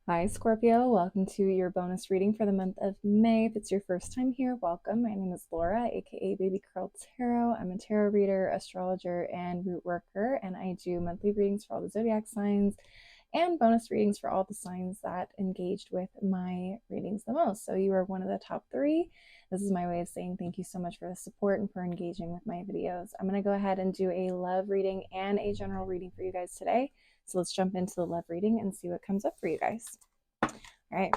Hi, Scorpio. Welcome to your bonus reading for the month of May. If it's your first time here, welcome. My name is Laura, aka Baby Curl Tarot. I'm a tarot reader, astrologer, and root worker, and I do monthly readings for all the zodiac signs and bonus readings for all the signs that engaged with my readings the most. So you are one of the top 3. This is my way of saying thank you so much for the support and for engaging with my videos. I'm going to go ahead and do a love reading and a general reading for you guys today. So let's jump into the love reading and see what comes up for you guys. All right.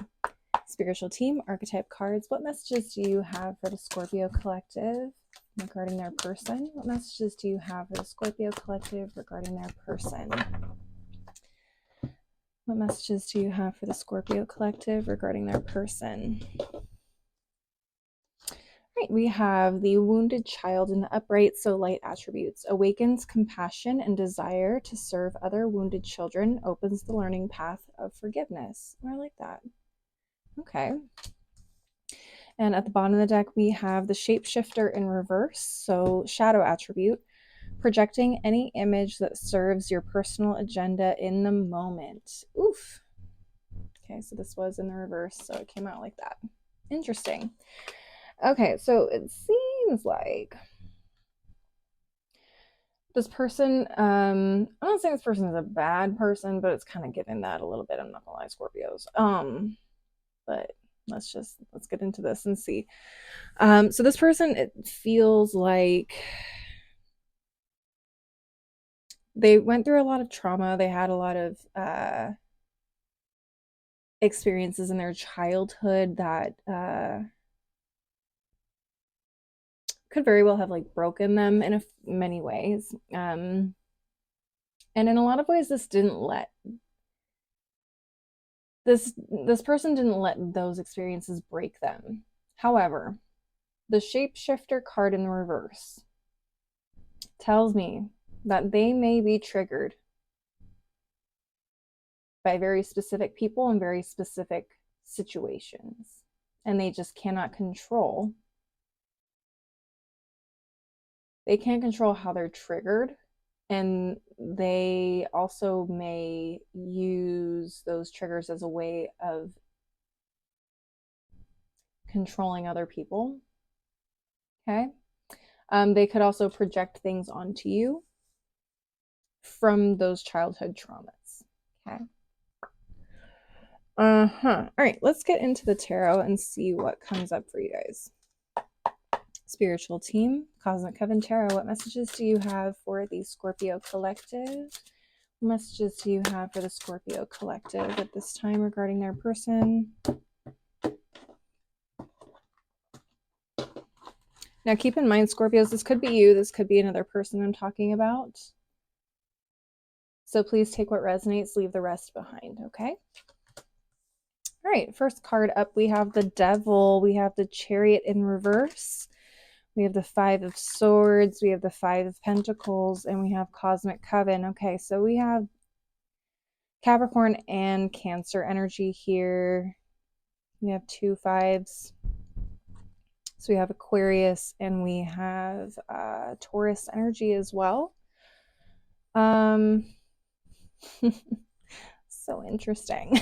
Spiritual team, archetype cards. What messages do you have for the Scorpio collective regarding their person? What messages do you have for the Scorpio collective regarding their person? What messages do you have for the Scorpio collective regarding their person? Right, we have the wounded child in the upright, so light attributes. Awakens compassion and desire to serve other wounded children. Opens the learning path of forgiveness. I like that. Okay. And at the bottom of the deck, we have the shapeshifter in reverse, so shadow attribute. Projecting any image that serves your personal agenda in the moment. Oof. Okay, so this was in the reverse, so it came out like that. Interesting. Okay, so it seems like this person, I'm not saying this person is a bad person, but it's kind of giving that a little bit. I'm not gonna lie, Scorpios. But let's get into this and see. So this person, it feels like they went through a lot of trauma. They had a lot of experiences in their childhood that could very well have like broken them in many ways. And in a lot of ways, this person didn't let those experiences break them. However, the shapeshifter card in the reverse tells me that they may be triggered by very specific people and very specific situations, and they just cannot control. They can't control how they're triggered, and they also may use those triggers as a way of controlling other people. Okay. They could also project things onto you from those childhood traumas. Okay. All right, let's get into the tarot and see what comes up for you guys. Spiritual team, Cosmic Coven Tarot, what messages do you have for the Scorpio collective? What messages do you have for the Scorpio collective at this time regarding their person? Now, keep in mind, Scorpios, this could be you. This could be another person I'm talking about. So please take what resonates, leave the rest behind, okay? All right, first card up, we have the Devil. We have the Chariot in reverse. We have the 5 of Swords. We have the 5 of Pentacles. And we have Cosmic Coven. Okay, so we have Capricorn and Cancer energy here. We have 2 5s. So we have Aquarius and we have Taurus energy as well. So interesting.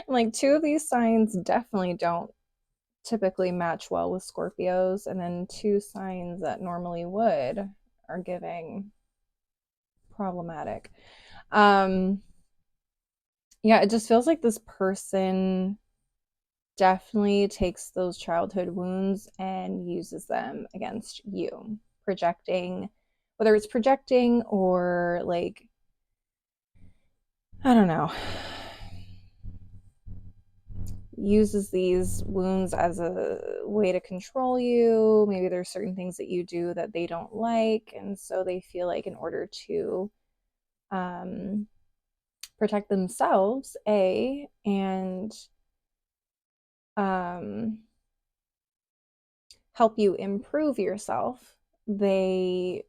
Like 2 of these signs definitely don't typically match well with Scorpios, and then 2 signs that normally would are giving problematic. Yeah, it just feels like this person definitely takes those childhood wounds and uses them against you, projecting, whether it's projecting or like, I don't know, uses these wounds as a way to control you. Maybe there's certain things that you do that they don't like, and so they feel like in order to protect themselves, and help you improve yourself, they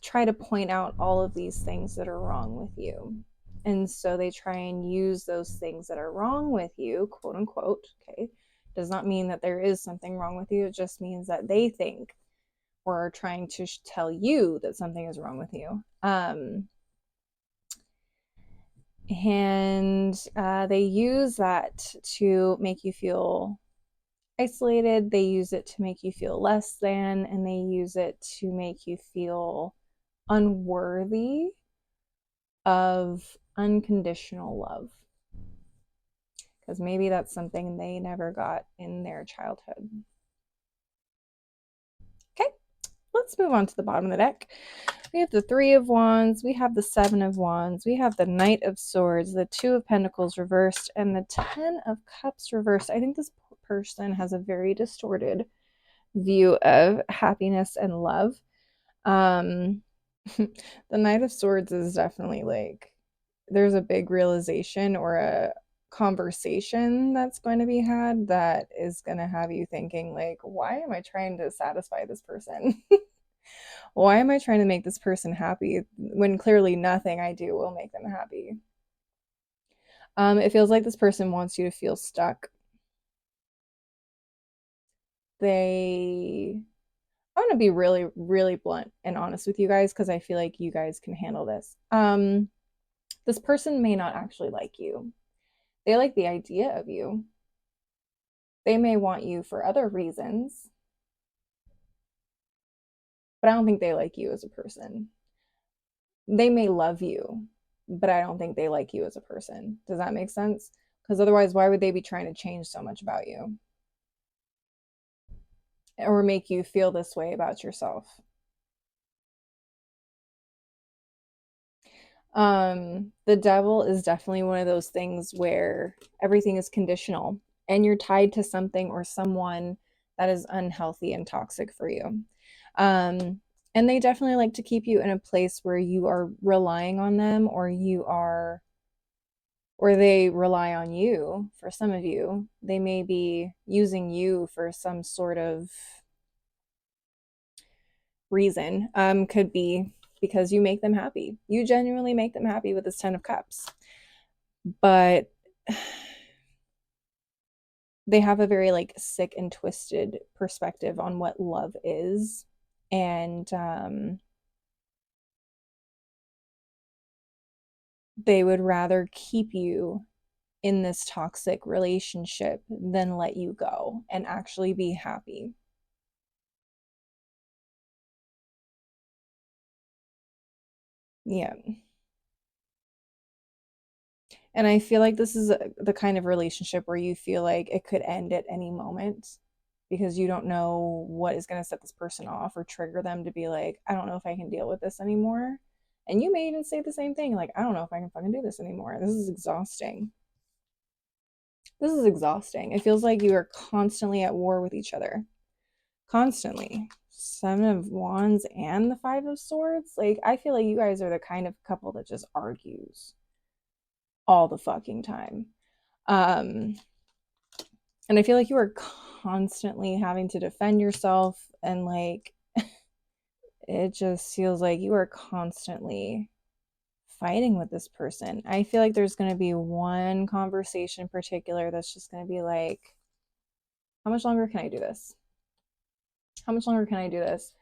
try to point out all of these things that are wrong with you. And so they try and use those things that are wrong with you, quote unquote, okay? Does not mean that there is something wrong with you. It just means that they think or are trying to tell you that something is wrong with you. And they use that to make you feel isolated. They use it to make you feel less than, and they use it to make you feel unworthy of unconditional love. Because maybe that's something they never got in their childhood. Okay, let's move on to the bottom of the deck. We have the Three of Wands, we have the Seven of Wands, we have the Knight of Swords, the Two of Pentacles reversed, and the Ten of Cups reversed. I think this person has a very distorted view of happiness and love. The Knight of Swords is definitely like there's a big realization or a conversation that's going to be had that is going to have you thinking like, why am I trying to satisfy this person? Why am I trying to make this person happy when clearly nothing I do will make them happy? It feels like this person wants you to feel stuck. I'm going to be really, really blunt and honest with you guys because I feel like you guys can handle this. This person may not actually like you. They like the idea of you. They may want you for other reasons, but I don't think they like you as a person. They may love you, but I don't think they like you as a person. Does that make sense? Because otherwise, why would they be trying to change so much about you or make you feel this way about yourself? The Devil is definitely one of those things where everything is conditional and you're tied to something or someone that is unhealthy and toxic for you. Um, and they definitely like to keep you in a place where you are relying on them or they rely on you. For some of you, they may be using you for some sort of reason. Could be because you make them happy. You genuinely make them happy with this 10 of Cups. But they have a very like sick and twisted perspective on what love is. And they would rather keep you in this toxic relationship than let you go and actually be happy. Yeah. And I feel like this is the kind of relationship where you feel like it could end at any moment because you don't know what is going to set this person off or trigger them to be like, I don't know if I can deal with this anymore. And you may even say the same thing, like, I don't know if I can fucking do this anymore. This is exhausting. This is exhausting. It feels like you are constantly at war with each other. Constantly. Seven of Wands and the Five of Swords. Like, I feel like you guys are the kind of couple that just argues all the fucking time. Um, and I feel like you are constantly having to defend yourself, and like, it just feels like you are constantly fighting with this person. I feel like there's going to be one conversation in particular that's just going to be like, how much longer can I do this? How much longer can I do this?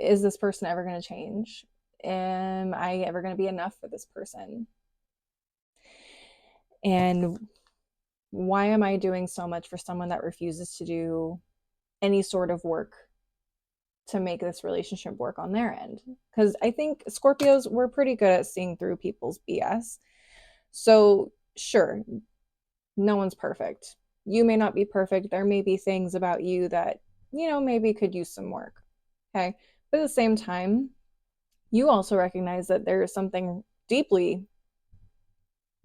Is this person ever going to change? Am I ever going to be enough for this person? And why am I doing so much for someone that refuses to do any sort of work to make this relationship work on their end? Because I think Scorpios, we're pretty good at seeing through people's BS. So, sure, no one's perfect. You may not be perfect. There may be things about you that, maybe could use some work. Okay. But at the same time, you also recognize that there is something deeply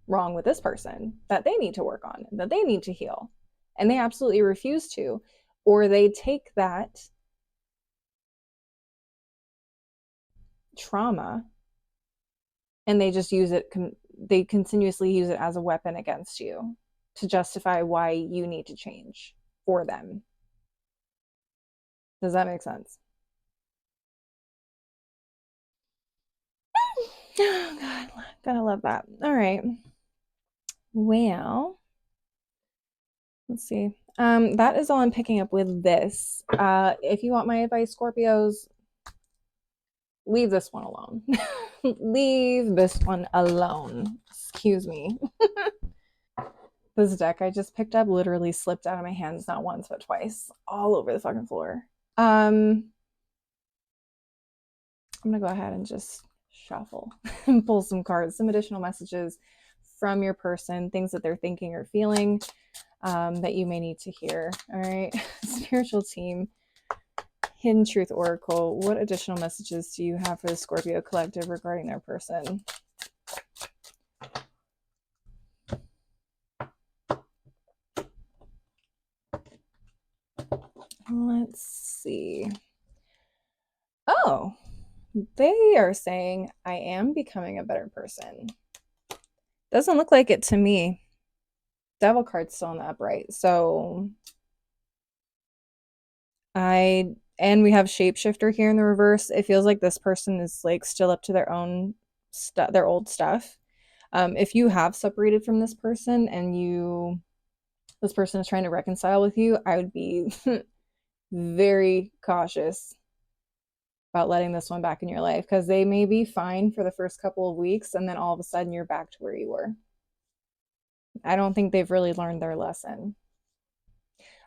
wrong with this person that they need to work on, that they need to heal. And they absolutely refuse to. Or they take that trauma and they just use it, they continuously use it as a weapon against you to justify why you need to change for them. Does that make sense? Oh, God. Gotta love that. All right. Well, let's see. That is all I'm picking up with this. If you want my advice, Scorpios, leave this one alone. Leave this one alone. Excuse me. This deck I just picked up literally slipped out of my hands not once but twice, all over the fucking floor. I'm gonna go ahead and just shuffle and pull some cards, some additional messages from your person, things that they're thinking or feeling that you may need to hear. All right, spiritual team, Hidden Truth Oracle, what additional messages do you have for the Scorpio collective regarding their person? Let's see. Oh, they are saying, I am becoming a better person. Doesn't look like it to me. Devil card's still in the upright. So and we have shapeshifter here in the reverse. It feels like this person is like still up to their own stuff, their old stuff. If you have separated from this person and this person is trying to reconcile with you, I would be very cautious about letting this one back in your life, because they may be fine for the first couple of weeks and then all of a sudden you're back to where you were. I don't think they've really learned their lesson.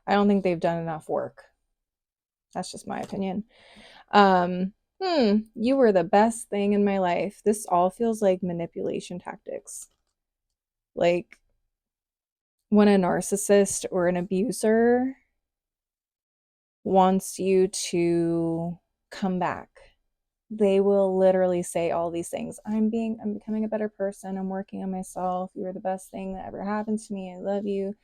I don't think they've done enough work. That's just my opinion. You were the best thing in my life. This all feels like manipulation tactics. Like when a narcissist or an abuser wants you to come back, they will literally say all these things. I'm becoming a better person. I'm working on myself. You were the best thing that ever happened to me. I love you.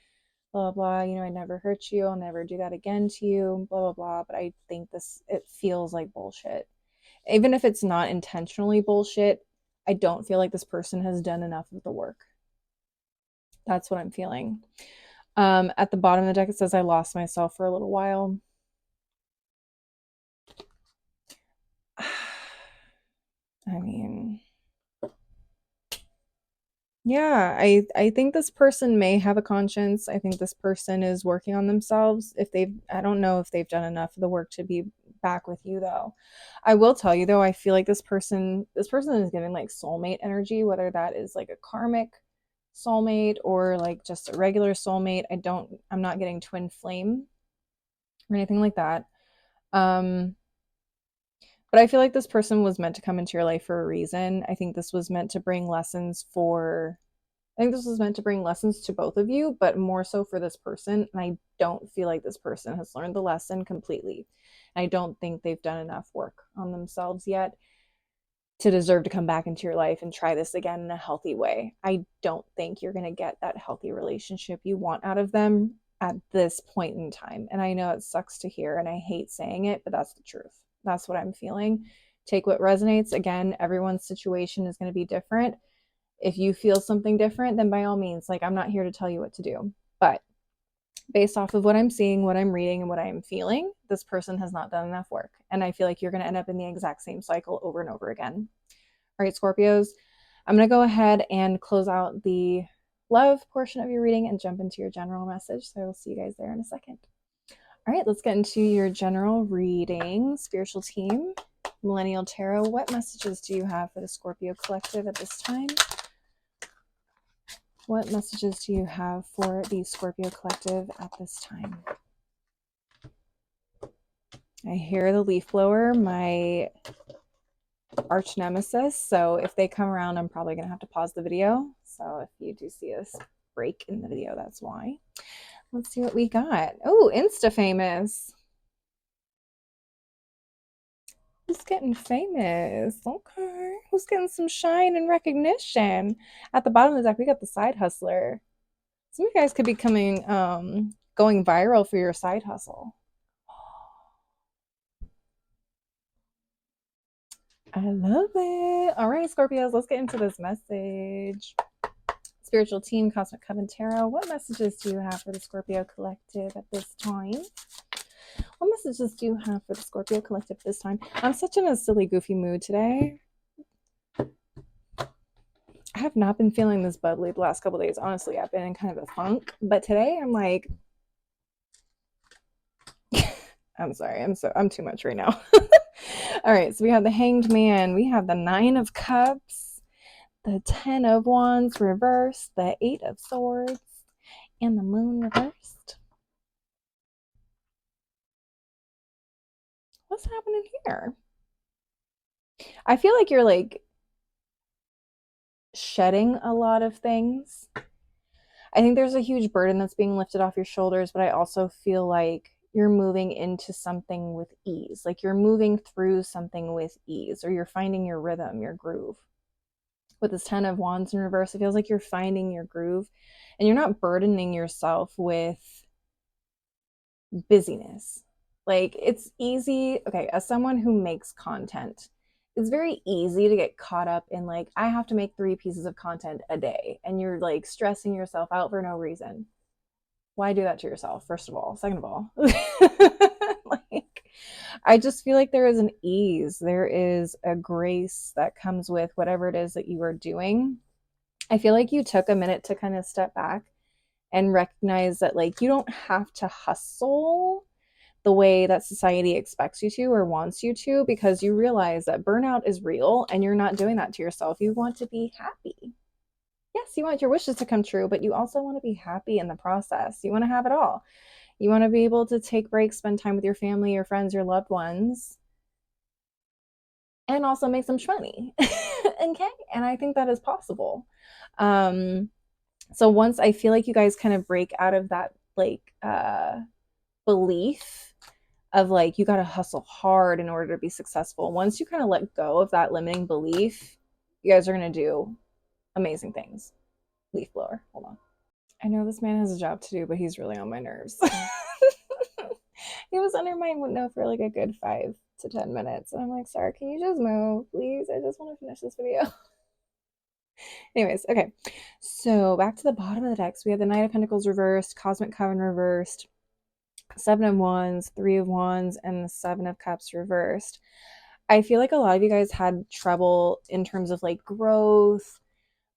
Blah, blah, blah. I never hurt you. I'll never do that again to you. Blah, blah, blah. But I think it feels like bullshit. Even if it's not intentionally bullshit, I don't feel like this person has done enough of the work. That's what I'm feeling. At the bottom of the deck, it says, I lost myself for a little while. I mean, yeah, I think this person may have a conscience. I think this person is working on themselves. I don't know if they've done enough of the work to be back with you though. I will tell you though, I feel like this person is giving like soulmate energy, whether that is like a karmic soulmate or like just a regular soulmate. I'm not getting twin flame or anything like that. But I feel like this person was meant to come into your life for a reason. I think this was meant to bring lessons to both of you, but more so for this person. And I don't feel like this person has learned the lesson completely. I don't think they've done enough work on themselves yet to deserve to come back into your life and try this again in a healthy way. I don't think you're going to get that healthy relationship you want out of them at this point in time. And I know it sucks to hear and I hate saying it, but that's the truth. That's what I'm feeling. Take what resonates. Again, everyone's situation is going to be different. If you feel something different, then by all means, like, I'm not here to tell you what to do. But based off of what I'm seeing, what I'm reading, and what I am feeling, this person has not done enough work. And I feel like you're going to end up in the exact same cycle over and over again. All right, Scorpios, I'm going to go ahead and close out the love portion of your reading and jump into your general message. So I will see you guys there in a second. All right, let's get into your general reading. Spiritual team, Millennial Tarot, what messages do you have for the Scorpio collective at this time? What messages do you have for the Scorpio collective at this time? I hear the leaf blower, my arch nemesis. So if they come around, I'm probably going to have to pause the video. So if you do see a break in the video, that's why. Let's see what we got. Oh, Insta famous. Who's getting famous? Okay. Who's getting some shine and recognition? At the bottom of the deck, we got the side hustler. Some of you guys could be going viral for your side hustle. I love it. All right, Scorpios, let's get into this message. Spiritual team, Cosmic Coven Tarot, what messages do you have for the Scorpio collective at this time? What messages do you have for the Scorpio collective this time? I'm such in a silly, goofy mood today. I have not been feeling this bubbly the last couple days. Honestly, I've been in kind of a funk. But today I'm like, I'm sorry. I'm too much right now. All right, so we have the Hanged Man. We have the Nine of Cups. the 10 of Wands reversed, the 8 of Swords, and the Moon reversed. What's happening here? I feel like you're like shedding a lot of things. I think there's a huge burden that's being lifted off your shoulders, but I also feel like you're moving into something with ease. Like you're moving through something with ease, or you're finding your rhythm, your groove. With this 10 of Wands in reverse, it feels like you're finding your groove and you're not burdening yourself with busyness. Like it's easy. Okay, as someone who makes content, it's very easy to get caught up in like, I have to make 3 pieces of content a day, and you're like stressing yourself out for no reason. Why do that to yourself, first of all? Second of all, like, I just feel like there is an ease, there is a grace that comes with whatever it is that you are doing. I feel like you took a minute to kind of step back and recognize that like you don't have to hustle the way that society expects you to or wants you to, because you realize that burnout is real and you're not doing that to yourself. You want to be happy. Yes, you want your wishes to come true, but you also want to be happy in the process. You want to have it all. You want to be able to take breaks, spend time with your family, your friends, your loved ones, and also make some money. Okay. And I think that is possible. So once I feel like you guys kind of break out of that like belief of like you got to hustle hard in order to be successful, once you kind of let go of that limiting belief, you guys are going to do amazing things. Leaf blower, hold on. I know this man has a job to do, but he's really on my nerves. He was under my window for like a good 5 to 10 minutes, and I'm like, sir, can you just move, please? I just want to finish this video. Anyways, okay, so back to the bottom of the deck. So we have the Knight of Pentacles reversed, Cosmic Coven reversed, 7 of Wands, 3 of Wands, and the 7 of Cups reversed. I feel like a lot of you guys had trouble in terms of like growth,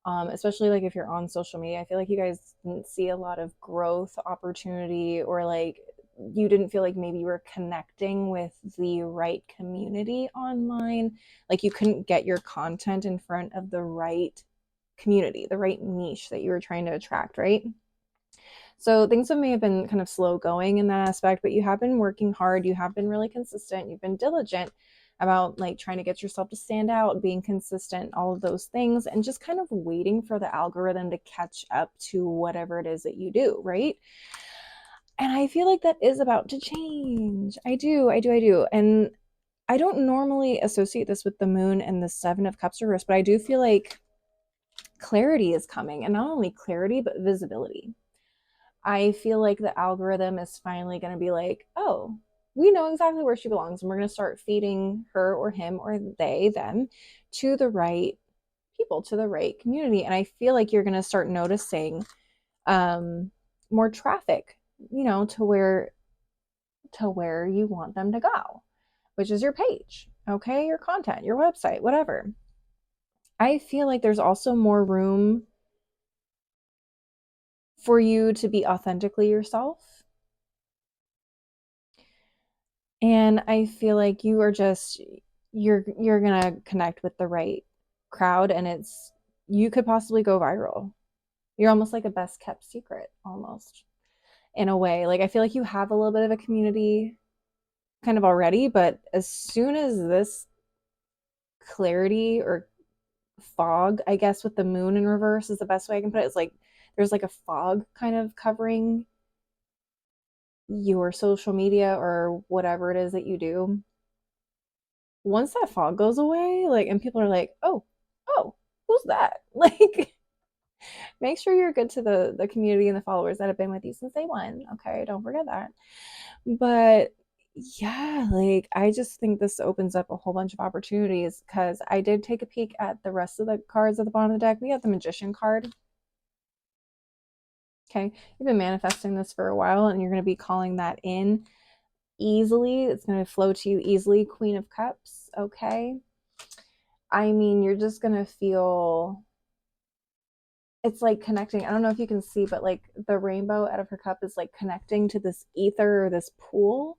especially like if you're on social media. I feel like you guys didn't see a lot of growth opportunity, or like you didn't feel like maybe you were connecting with the right community online. Like you couldn't get your content in front of the right community, the right niche that you were trying to attract, right? So things may have been kind of slow going in that aspect, but you have been working hard. You have been really consistent. You've been diligent about like trying to get yourself to stand out, being consistent, all of those things, and just kind of waiting for the algorithm to catch up to whatever it is that you do, right? And I feel like that is about to change. I do. And I don't normally associate this with the moon and the 7 of Cups reverse, but I do feel like clarity is coming, and not only clarity, but visibility. I feel like the algorithm is finally going to be like, oh, we know exactly where she belongs, and we're going to start feeding her or him or they, them, to the right people, to the right community. And I feel like you're going to start noticing more traffic, you know, to where you want them to go, which is your page, okay, your content, your website, whatever. I feel like there's also more room for you to be authentically yourself. And I feel like you are just you're gonna connect with the right crowd, and it's you could possibly go viral. You're almost like a best kept secret, almost, in a way. Like I feel like you have a little bit of a community kind of already, but as soon as this clarity or fog, I guess with the moon in reverse is the best way I can put it, it's like there's like a fog kind of covering your social media or whatever it is that you do. Once that fog goes away, like, and people are like, oh, who's that? Like, make sure you're good to the community and the followers that have been with you since day one. Okay, don't forget that. But yeah, like, I just think this opens up a whole bunch of opportunities, because I did take a peek at the rest of the cards at the bottom of the deck. We have the Magician card. Okay, you've been manifesting this for a while, and you're going to be calling that in easily. It's going to flow to you easily. Queen of Cups. Okay, I mean, you're just going to feel it's like connecting. I don't know if you can see, but like the rainbow out of her cup is like connecting to this ether or this pool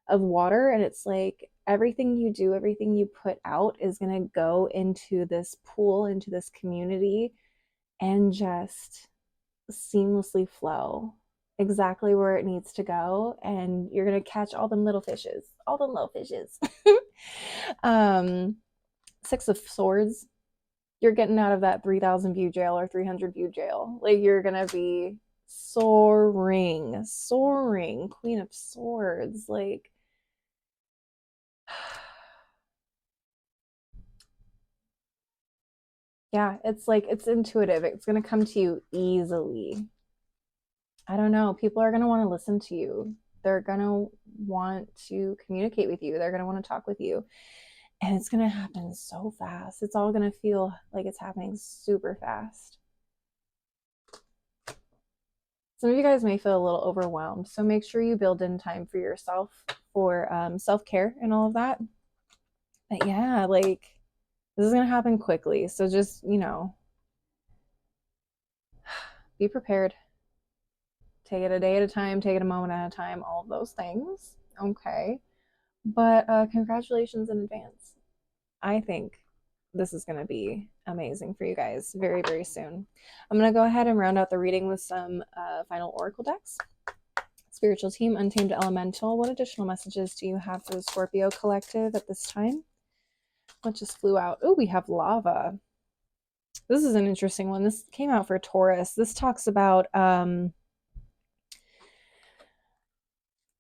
of water. And it's like everything you do, everything you put out is going to go into this pool, into this community, and just seamlessly flow exactly where it needs to go. And you're going to catch all them little fishes, all them little fishes. Six of Swords, you're getting out of that 3,000 view jail or 300 view jail. Like, you're going to be soaring, soaring, Queen of Swords. Like, yeah, it's like, it's intuitive. It's going to come to you easily. I don't know. People are going to want to listen to you. They're going to want to communicate with you. They're going to want to talk with you. And it's going to happen so fast. It's all going to feel like it's happening super fast. Some of you guys may feel a little overwhelmed. So make sure you build in time for yourself, for self-care and all of that. But yeah, like, this is going to happen quickly. So just, be prepared. Take it a day at a time, take it a moment at a time, all of those things. Okay. But congratulations in advance. I think this is going to be amazing for you guys very, very soon. I'm going to go ahead and round out the reading with some final oracle decks. Spiritual team, Untamed Elemental, what additional messages do you have for the Scorpio collective at this time? What just flew out? Oh, we have lava. This is an interesting one. This came out for Taurus. This talks about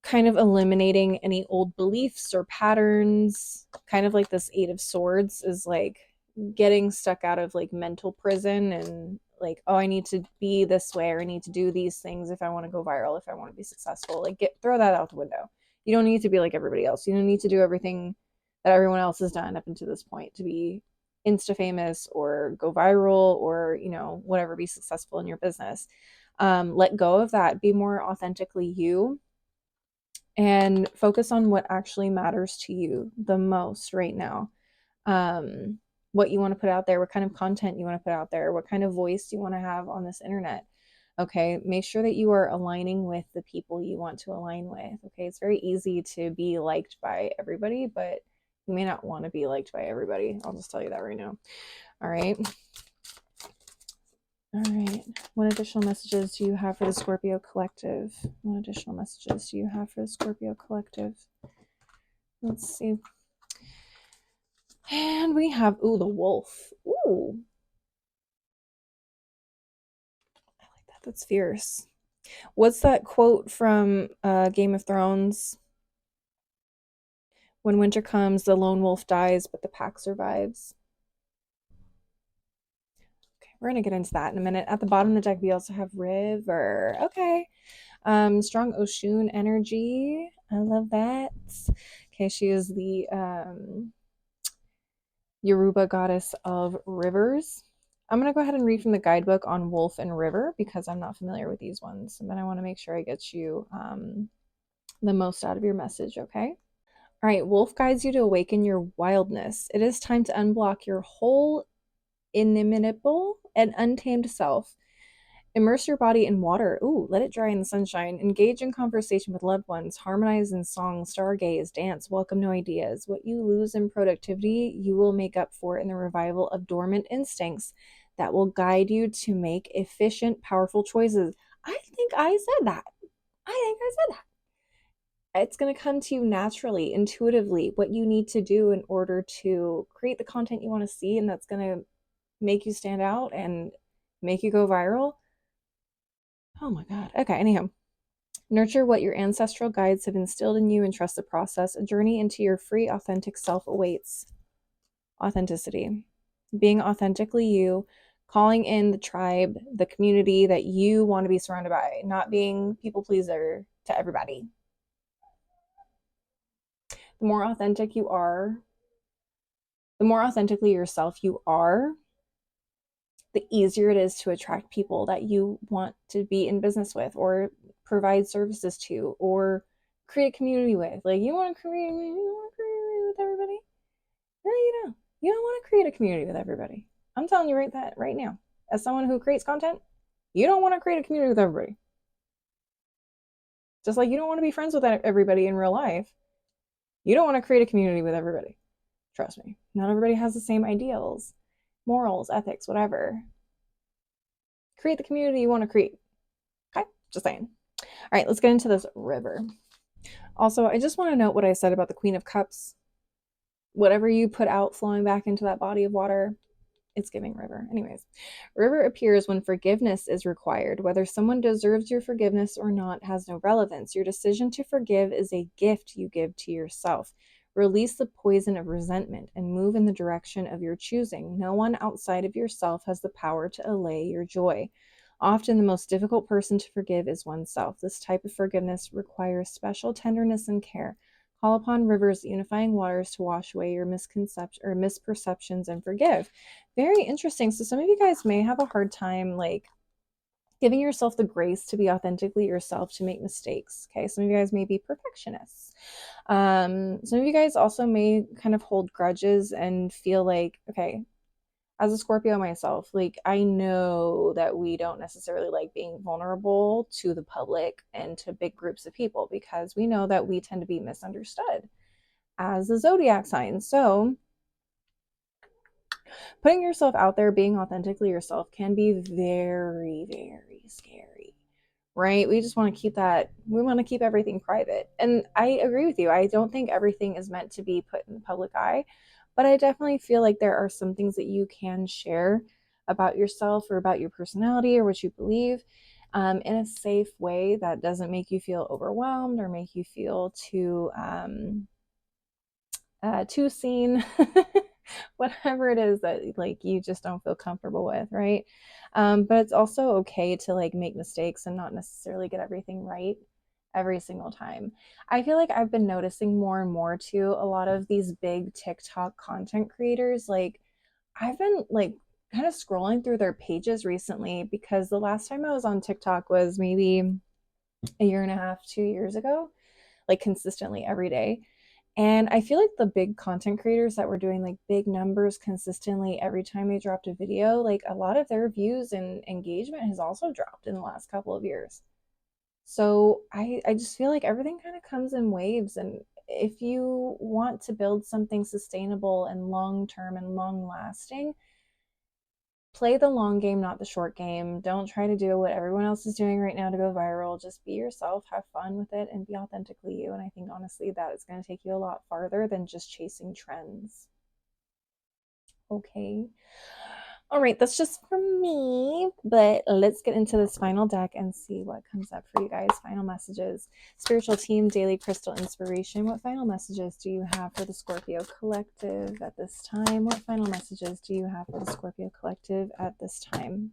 kind of eliminating any old beliefs or patterns. Kind of like this Eight of Swords is like getting stuck out of like mental prison and like, oh, I need to be this way, or I need to do these things if I want to go viral, if I want to be successful. Like, throw that out the window. You don't need to be like everybody else. You don't need to do everything that everyone else has done up until this point to be insta famous or go viral or, whatever, be successful in your business. Let go of that. Be more authentically you, and focus on what actually matters to you the most right now. What you want to put out there, what kind of content you want to put out there, what kind of voice you want to have on this internet. Okay, make sure that you are aligning with the people you want to align with. Okay, it's very easy to be liked by everybody, but you may not want to be liked by everybody. I'll just tell you that right now. All right. All right. What additional messages do you have for the Scorpio collective? What additional messages do you have for the Scorpio collective? Let's see. And we have, the wolf. Ooh. I like that. That's fierce. What's that quote from Game of Thrones? When winter comes, the lone wolf dies, but the pack survives. Okay, we're going to get into that in a minute. At the bottom of the deck, we also have River. Okay. Strong Oshun energy. I love that. Okay, she is the Yoruba goddess of rivers. I'm going to go ahead and read from the guidebook on wolf and river because I'm not familiar with these ones, but I want to make sure I get you the most out of your message, okay? All right, wolf guides you to awaken your wildness. It is time to unblock your whole inimitable and untamed self. Immerse your body in water. Ooh, let it dry in the sunshine. Engage in conversation with loved ones. Harmonize in song, stargaze, dance, welcome new ideas. What you lose in productivity, you will make up for in the revival of dormant instincts that will guide you to make efficient, powerful choices. I think I said that. It's going to come to you naturally, intuitively, what you need to do in order to create the content you want to see, and that's going to make you stand out and make you go viral. Oh my God. Okay, anyhow. Nurture what your ancestral guides have instilled in you and trust the process. A journey into your free, authentic self awaits. Authenticity. Being authentically you, calling in the tribe, the community that you want to be surrounded by, not being people pleaser to everybody. The more authentic you are, the more authentically yourself you are, the easier it is to attract people that you want to be in business with or provide services to or create a community with. Like, you want to create a community with everybody? No, you don't. You don't want to create a community with everybody. I'm telling you right now. As someone who creates content, you don't want to create a community with everybody. Just like you don't want to be friends with everybody in real life. You don't want to create a community with everybody. Trust me. Not everybody has the same ideals, morals, ethics, whatever. Create the community you want to create. Okay? Just saying. All right, let's get into this river. Also, I just want to note what I said about the Queen of Cups. Whatever you put out flowing back into that body of water, it's giving river. Anyways, river appears when forgiveness is required. Whether someone deserves your forgiveness or not has no relevance. Your decision to forgive is a gift you give to yourself. Release the poison of resentment and move in the direction of your choosing. No one outside of yourself has the power to allay your joy. Often, the most difficult person to forgive is oneself. This type of forgiveness requires special tenderness and care. Call upon rivers, unifying waters, to wash away your misperceptions and forgive. Very interesting. So some of you guys may have a hard time like giving yourself the grace to be authentically yourself, to make mistakes. Okay. Some of you guys may be perfectionists. Some of you guys also may kind of hold grudges and feel like, okay, as a Scorpio myself, like I know that we don't necessarily like being vulnerable to the public and to big groups of people because we know that we tend to be misunderstood as a zodiac sign. So putting yourself out there, being authentically yourself can be very, very scary, right? We just want to keep that, we want to keep everything private. And I agree with you. I don't think everything is meant to be put in the public eye, but I definitely feel like there are some things that you can share about yourself or about your personality or what you believe in a safe way that doesn't make you feel overwhelmed or make you feel too seen, whatever it is that like you just don't feel comfortable with, right? But it's also okay to like make mistakes and not necessarily get everything right every single time. I feel like I've been noticing more and more too, a lot of these big TikTok content creators, like I've been like kind of scrolling through their pages recently because the last time I was on TikTok was maybe a year and a half, 2 years ago, like consistently every day. And I feel like the big content creators that were doing like big numbers consistently every time they dropped a video, like a lot of their views and engagement has also dropped in the last couple of years. So I just feel like everything kind of comes in waves. And if you want to build something sustainable and long term and long lasting, play the long game, not the short game. Don't try to do what everyone else is doing right now to go viral. Just be yourself, have fun with it, and be authentically you. And I think honestly that is going to take you a lot farther than just chasing trends. Okay. All right, that's just for me, but let's get into this final deck and see what comes up for you guys. Final messages. Spiritual team, daily crystal inspiration. What final messages do you have for the Scorpio collective at this time? What final messages do you have for the Scorpio collective at this time?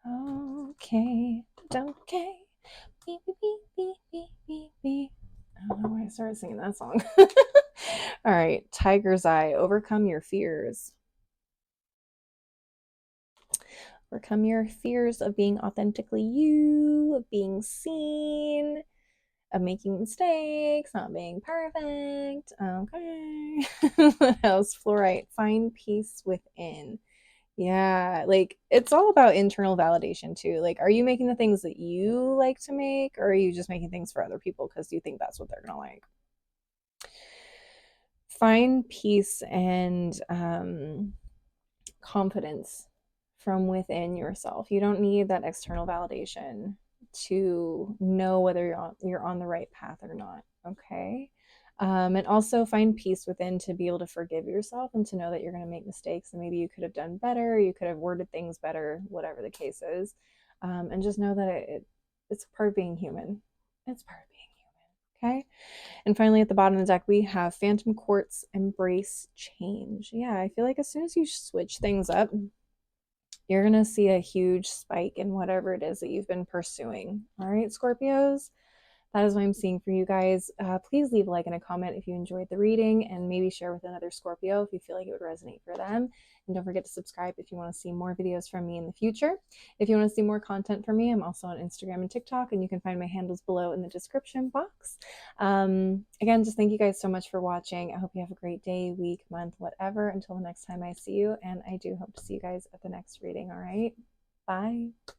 Okay, okay. Beep, beep, beep, beep, beep, beep, beep. I don't know why I started singing that song. All right, Tiger's Eye. Overcome your fears. Overcome your fears of being authentically you, of being seen, of making mistakes, not being perfect. Okay. What else? Fluorite. Find peace within. Yeah, like it's all about internal validation too. Like, are you making the things that you like to make, or are you just making things for other people because you think that's what they're gonna like? Find peace and confidence from within yourself. You don't need that external validation to know whether you're on the right path or not. Okay. And also find peace within to be able to forgive yourself and to know that you're going to make mistakes and maybe you could have done better, you could have worded things better, whatever the case is. And just know that it's part of being human. It's part of being human. Okay. And finally, at the bottom of the deck, we have Phantom Quartz, Embrace Change. Yeah, I feel like as soon as you switch things up, you're going to see a huge spike in whatever it is that you've been pursuing. All right, Scorpios, that is what I'm seeing for you guys. Please leave a like and a comment if you enjoyed the reading, and maybe share with another Scorpio if you feel like it would resonate for them. And don't forget to subscribe if you want to see more videos from me in the future. If you want to see more content from me, I'm also on Instagram and TikTok, and you can find my handles below in the description box. Again, just thank you guys so much for watching. I hope you have a great day, week, month, whatever, until the next time I see you. And I do hope to see you guys at the next reading. All right, bye.